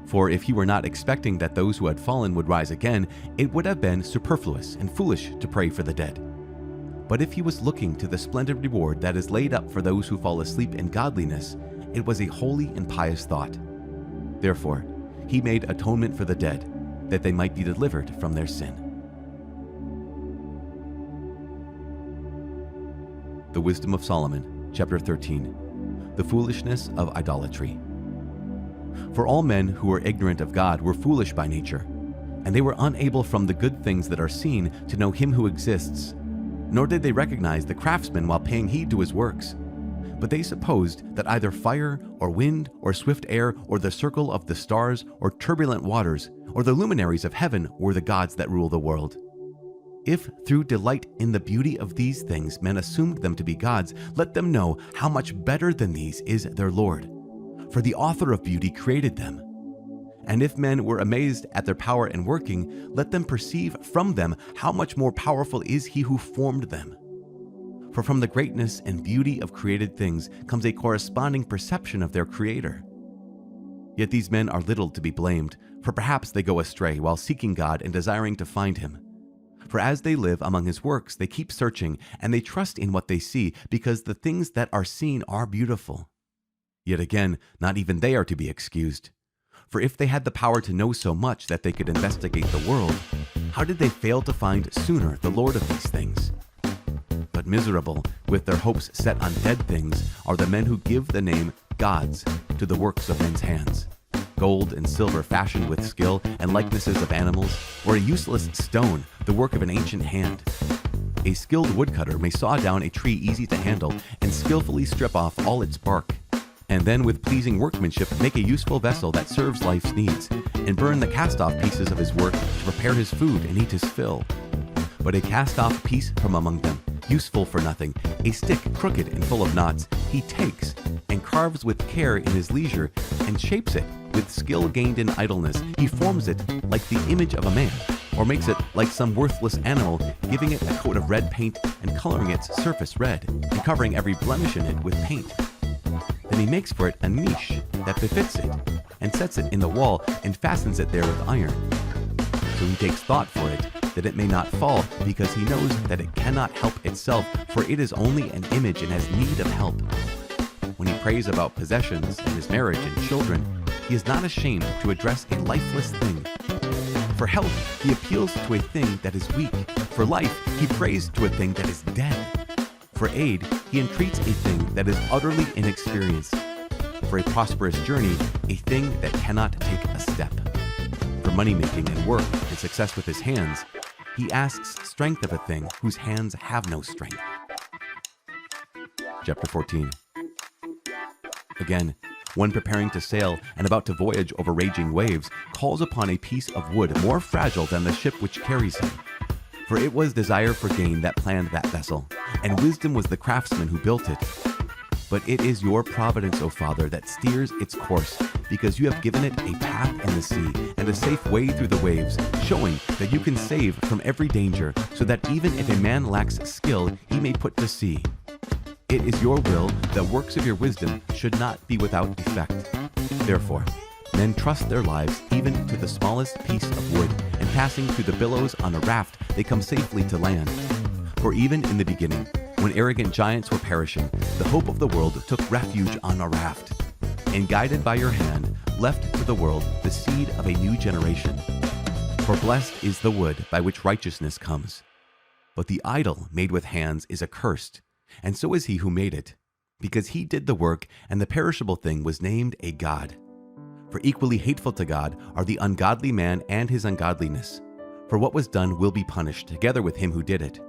For if he were not expecting that those who had fallen would rise again, it would have been superfluous and foolish to pray for the dead. But if he was looking to the splendid reward that is laid up for those who fall asleep in godliness, it was a holy and pious thought. Therefore, he made atonement for the dead, that they might be delivered from their sin. The Wisdom of Solomon, chapter 13. The foolishness of idolatry. For all men who were ignorant of God were foolish by nature, and they were unable from the good things that are seen to know him who exists, nor did they recognize the craftsman while paying heed to his works. But they supposed that either fire or wind or swift air or the circle of the stars or turbulent waters or the luminaries of heaven were the gods that rule the world. If through delight in the beauty of these things men assumed them to be gods, let them know how much better than these is their Lord. For the author of beauty created them. And if men were amazed at their power in working, let them perceive from them how much more powerful is he who formed them. For from the greatness and beauty of created things comes a corresponding perception of their Creator. Yet these men are little to be blamed, for perhaps they go astray while seeking God and desiring to find him. For as they live among his works, they keep searching, and they trust in what they see, because the things that are seen are beautiful. Yet again, not even they are to be excused. For if they had the power to know so much that they could investigate the world, how did they fail to find sooner the Lord of these things? But miserable, with their hopes set on dead things, are the men who give the name gods to the works of men's hands. Gold and silver fashioned with skill, and likenesses of animals, or a useless stone, the work of an ancient hand. A skilled woodcutter may saw down a tree easy to handle and skillfully strip off all its bark, and then with pleasing workmanship make a useful vessel that serves life's needs, and burn the cast-off pieces of his work to prepare his food and eat his fill. But a cast-off piece from among them, useful for nothing, a stick crooked and full of knots, he takes and carves with care in his leisure, and shapes it with skill gained in idleness. He forms it like the image of a man, or makes it like some worthless animal, giving it a coat of red paint and coloring its surface red, and covering every blemish in it with paint. Then he makes for it a niche that befits it, and sets it in the wall, and fastens it there with iron. So he takes thought for it, that it may not fall, because he knows that it cannot help itself, for it is only an image and has need of help. When he prays about possessions and his marriage and children, he is not ashamed to address a lifeless thing. For help, he appeals to a thing that is weak. For life, he prays to a thing that is dead. For aid, he entreats a thing that is utterly inexperienced. For a prosperous journey, a thing that cannot take a step. For money-making and work and success with his hands, he asks strength of a thing whose hands have no strength. Chapter 14. Again, one preparing to sail and about to voyage over raging waves calls upon a piece of wood more fragile than the ship which carries him. For it was desire for gain that planned that vessel, and wisdom was the craftsman who built it. But it is your providence, O Father, that steers its course, because you have given it a path in the sea and a safe way through the waves, showing that you can save from every danger, so that even if a man lacks skill, he may put to sea. It is your will that works of your wisdom should not be without effect. Therefore, men trust their lives even to the smallest piece of wood, and passing through the billows on a raft, they come safely to land. For even in the beginning, when arrogant giants were perishing, the hope of the world took refuge on a raft, and guided by your hand, left to the world the seed of a new generation. For blessed is the wood by which righteousness comes. But the idol made with hands is accursed, and so is he who made it, because he did the work, and the perishable thing was named a god. For equally hateful to God are the ungodly man and his ungodliness. For what was done will be punished, together with him who did it.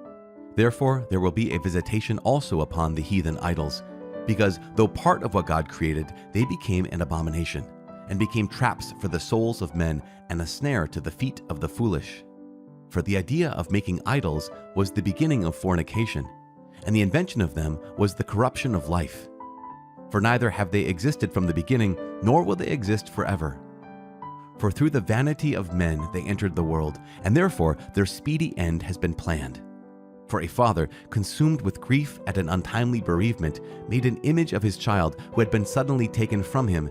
Therefore there will be a visitation also upon the heathen idols, because though part of what God created, they became an abomination, and became traps for the souls of men, and a snare to the feet of the foolish. For the idea of making idols was the beginning of fornication, and the invention of them was the corruption of life. For neither have they existed from the beginning, nor will they exist forever. For through the vanity of men they entered the world, and therefore their speedy end has been planned. For a father, consumed with grief at an untimely bereavement, made an image of his child who had been suddenly taken from him,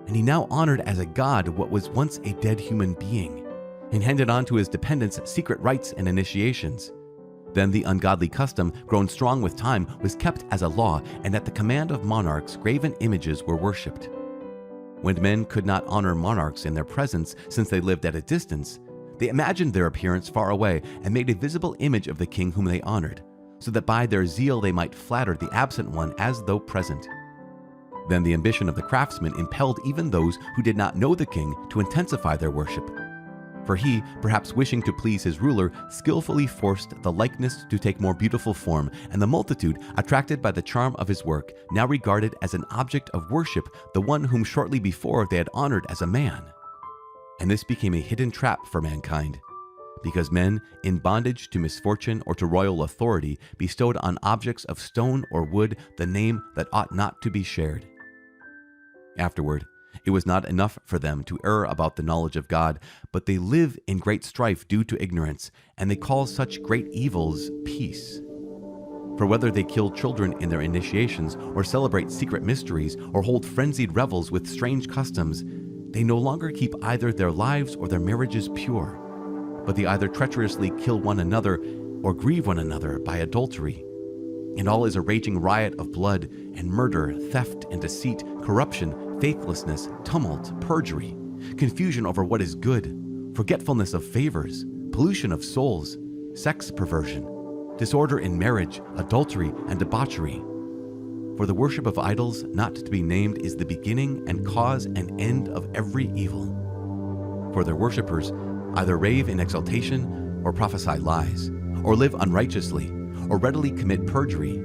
and he now honored as a god what was once a dead human being, and handed on to his dependents secret rites and initiations. Then the ungodly custom, grown strong with time, was kept as a law, and at the command of monarchs, graven images were worshipped. When men could not honor monarchs in their presence since they lived at a distance, they imagined their appearance far away and made a visible image of the king whom they honored, so that by their zeal they might flatter the absent one as though present. Then the ambition of the craftsman impelled even those who did not know the king to intensify their worship. For he, perhaps wishing to please his ruler, skillfully forced the likeness to take more beautiful form, and the multitude, attracted by the charm of his work, now regarded as an object of worship the one whom shortly before they had honored as a man. And this became a hidden trap for mankind, because men, in bondage to misfortune or to royal authority, bestowed on objects of stone or wood the name that ought not to be shared. Afterward, it was not enough for them to err about the knowledge of God, but they live in great strife due to ignorance, and they call such great evils peace. For whether they kill children in their initiations, or celebrate secret mysteries, or hold frenzied revels with strange customs, they no longer keep either their lives or their marriages pure, but they either treacherously kill one another or grieve one another by adultery. And all is a raging riot of blood and murder, theft and deceit, corruption, faithlessness, tumult, perjury, confusion over what is good, forgetfulness of favors, pollution of souls, sex perversion, disorder in marriage, adultery, and debauchery. For the worship of idols not to be named is the beginning and cause and end of every evil. For their worshippers either rave in exaltation or prophesy lies, or live unrighteously, or readily commit perjury.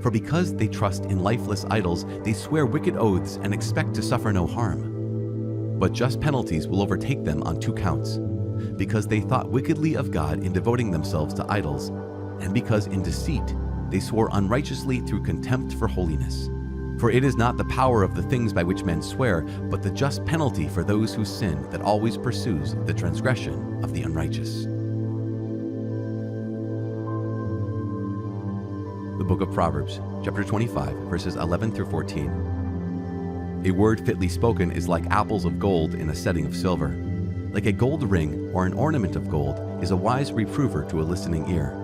For because they trust in lifeless idols, they swear wicked oaths and expect to suffer no harm. But just penalties will overtake them on 2 counts, because they thought wickedly of God in devoting themselves to idols, and because in deceit they swore unrighteously through contempt for holiness. For it is not the power of the things by which men swear, but the just penalty for those who sin that always pursues the transgression of the unrighteous. The book of Proverbs, chapter 25, verses 11 through 14. A word fitly spoken is like apples of gold in a setting of silver. Like a gold ring or an ornament of gold is a wise reprover to a listening ear.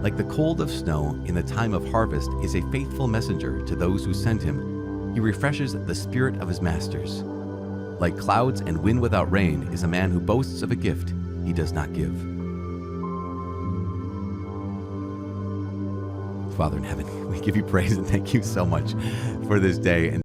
Like the cold of snow in the time of harvest is a faithful messenger to those who send him. He refreshes the spirit of his masters. Like clouds and wind without rain is a man who boasts of a gift he does not give. Father in heaven, we give you praise and thank you so much for this day. And